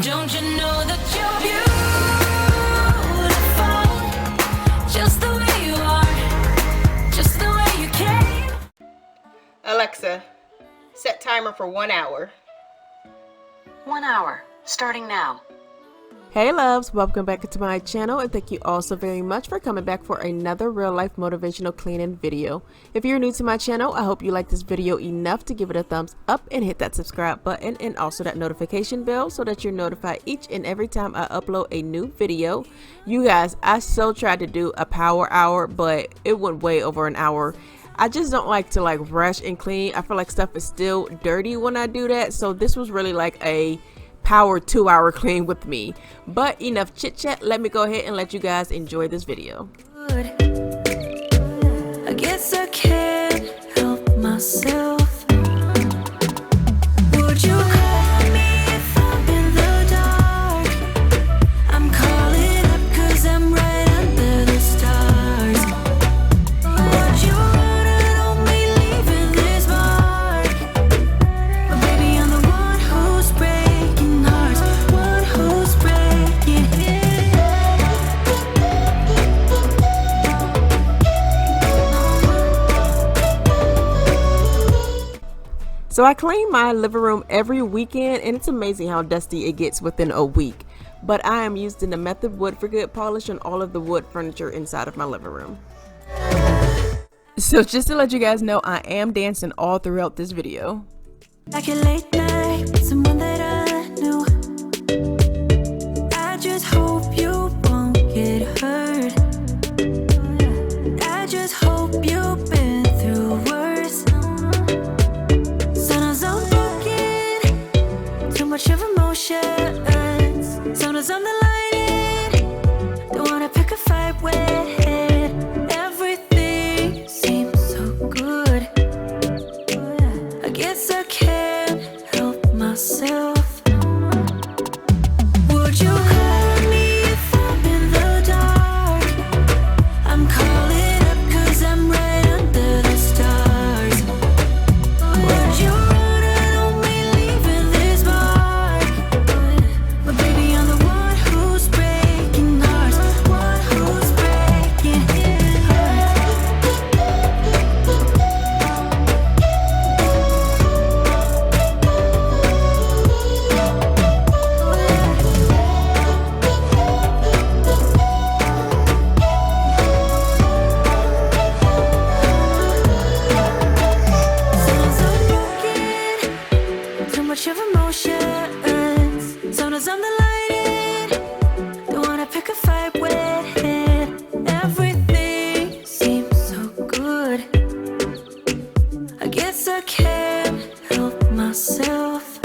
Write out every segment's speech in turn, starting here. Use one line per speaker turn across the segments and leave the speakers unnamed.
Don't you know that you're beautiful, just the way you are, just the way you came.
Alexa, set timer for 1 hour.
1 hour, starting now.
Hey loves, welcome back to my channel and thank you all so very much for coming back for another real life motivational cleaning video. If you're new to my channel, I hope you like this video enough to give it a thumbs up and hit that subscribe button and also that notification bell so that you're notified each and every time I upload a new video. You guys, I so tried to do a power hour, but it went way over an hour. I just don't like to rush and clean. I feel like stuff is still dirty when I do that, so this was really like a power 2-hour clean with me. But enough chit chat, let me go ahead and let you guys enjoy this video.
I guess I can't help myself. Would you call me if I'm in the dark? I'm calling up 'cause I'm right under the stars. Would you run on me leaving this mark? But baby, I'm the one who's breaking hearts, one who's breaking
So I clean my living room every weekend and it's amazing how dusty it gets within a week. But I am using the Method Wood for Good polish on all of the wood furniture inside of my living room. So just to let you guys know, I am dancing all throughout this video.
like a late night, someone that I knew. I just hope you won't get hurt. I just hope you've been through worse. Sometimes I'm looking too much of emotions. Sometimes I'm the lighting, don't wanna pick a fight with. Everything seems so good. I guess I can't help myself. Would you call me if I'm in the dark? I'm calling up 'cause I'm right under the stars. Would you run on me leaving this mark? But baby, I'm the one who's breaking hearts, one who's breaking hearts. Sometimes I'm broken, too much of emotions. Sometimes I'm the lighting, don't wanna pick a fight with. Everything seems so good. I guess I can't help myself.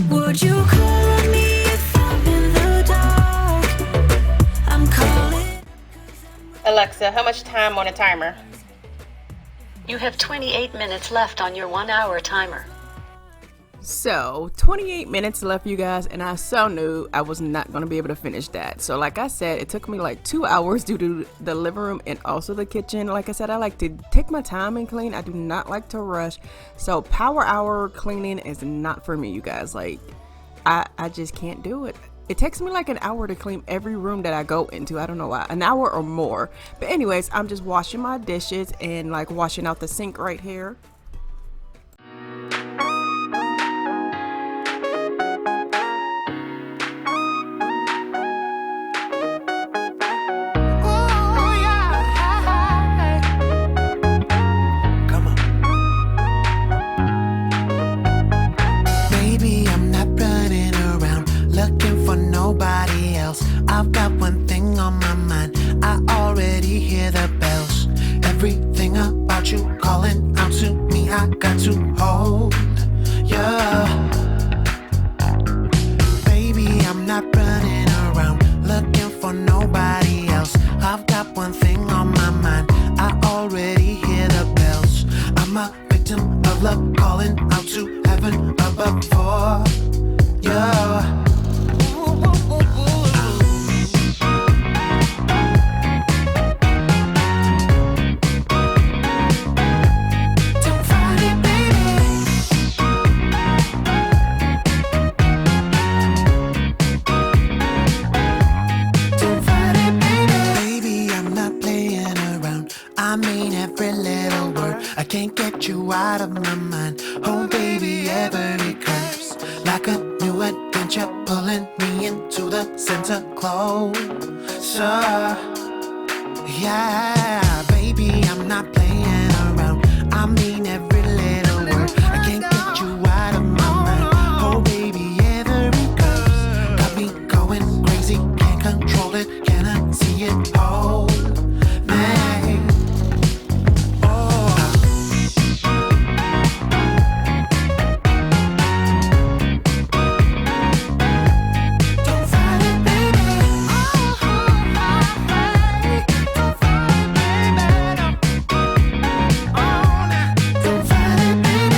Would you call me if I'm in the dark? I'm calling.
Alexa, how much time on a timer?
You have 28 minutes left on your 1 hour timer.
So 28 minutes left, you guys, and I so knew I was not going to be able to finish that. So like I said, it took me like 2 hours due to the living room and also the kitchen. Like I said, I like to take my time and clean. I do not like to rush. So power hour cleaning is not for me, you guys. Like I just can't do it. It takes me like an hour to clean every room that I go into. I don't know why, an hour or more. But anyways, I'm just washing my dishes and like washing out the sink right here.
Maybe I'm not running around looking for nobody else. I've got one thing on my mind. I already hear the bells. Everything about you calling out to me. like a new adventure, pulling me into the center closer. Yeah, baby, I'm not playing around. I mean every little word. I can't get you out of my mind. Oh, baby, every curse got me going crazy. Can't control it, cannot see it. Oh, man. Oh. Don't fight it, baby. Don't fight it, baby. Don't fight it, baby.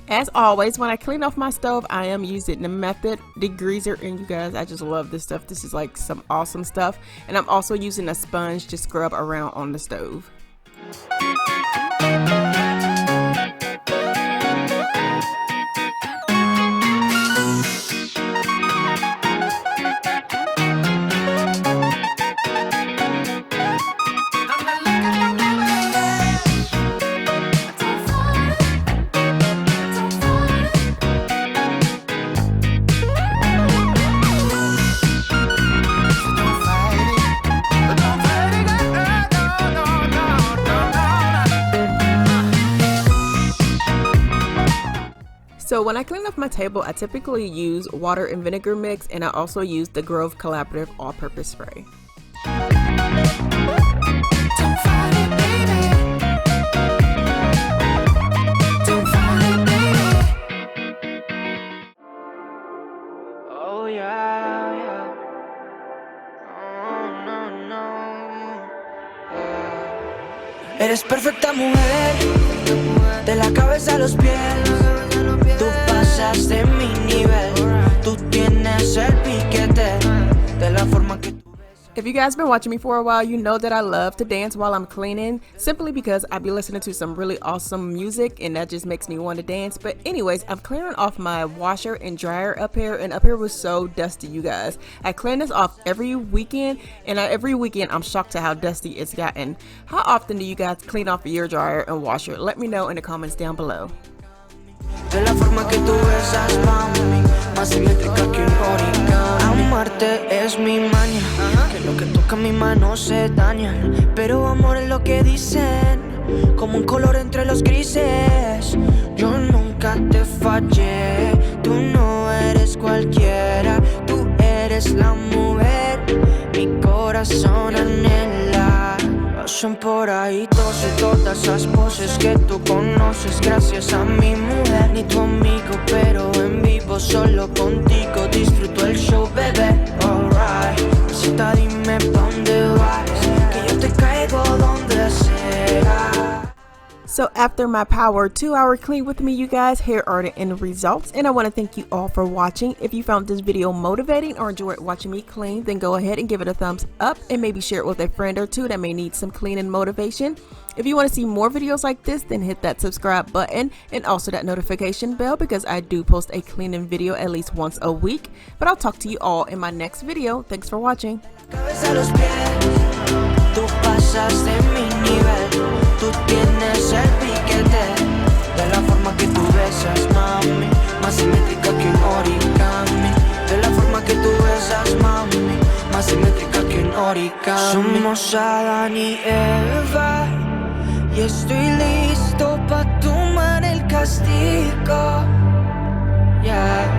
As always, when I clean off my stove, I am using the method Degreaser, and you guys, I just love this stuff. This is like some awesome stuff. And I'm also using a sponge to scrub around on the stove. So when I clean off my table, I typically use water and vinegar mix, and I also use the Grove Collaborative all-purpose spray.
Don't fight it, baby. Don't fight it, baby. Oh yeah, yeah. Oh no, no. Eres perfecta mujer, de la cabeza a los pies. Tú pasas de mi nivel. Tú tienes el piquete de la forma que tú.
If you guys been watching me for a while, you know that I love to dance while I'm cleaning, simply because I be listening to some really awesome music and that just makes me want to dance. But anyways, I'm clearing off my washer and dryer up here, and up here was so dusty, you guys. I clean this off every weekend, and every weekend I'm shocked at how dusty it's gotten. How often do you guys clean off your dryer and washer? Let me know in the comments down below.
De la forma que tú besas, mami, más simétrica que un origami. Amarte es mi maña, que lo que toca mi mano se daña. Pero amor es lo que dicen, como un color entre los grises. Yo nunca te fallé, tú no eres cualquiera. Tú eres la mujer, mi corazón anhela. Pasan por ahí todos y todas esas poses que tú conoces. Gracias a mi mujer, ni tu amigo, pero en vivo solo contigo disfruto el show, bebé. Alright, cita, dime pa' dónde vas, que yo te caigo donde sea.
So after my power 2-hour clean with me, you guys, here are the end results, and I want to thank you all for watching. If you found this video motivating or enjoyed watching me clean, then go ahead and give it a thumbs up and maybe share it with a friend or two that may need some cleaning motivation. If you want to see more videos like this, then hit that subscribe button and also that notification bell, because I do post a cleaning video at least once a week. But I'll talk to you all in my next video. Thanks for watching.
Cabeza a los pies, tú pasas de mi nivel. Tú tienes el piquete de la forma que tú besas, mami, más simétrica que un origami. De la forma que tú besas, mami, más simétrica que un origami. Somos Adán y Eva, y estoy listo pa' tomar el castigo. Yeah.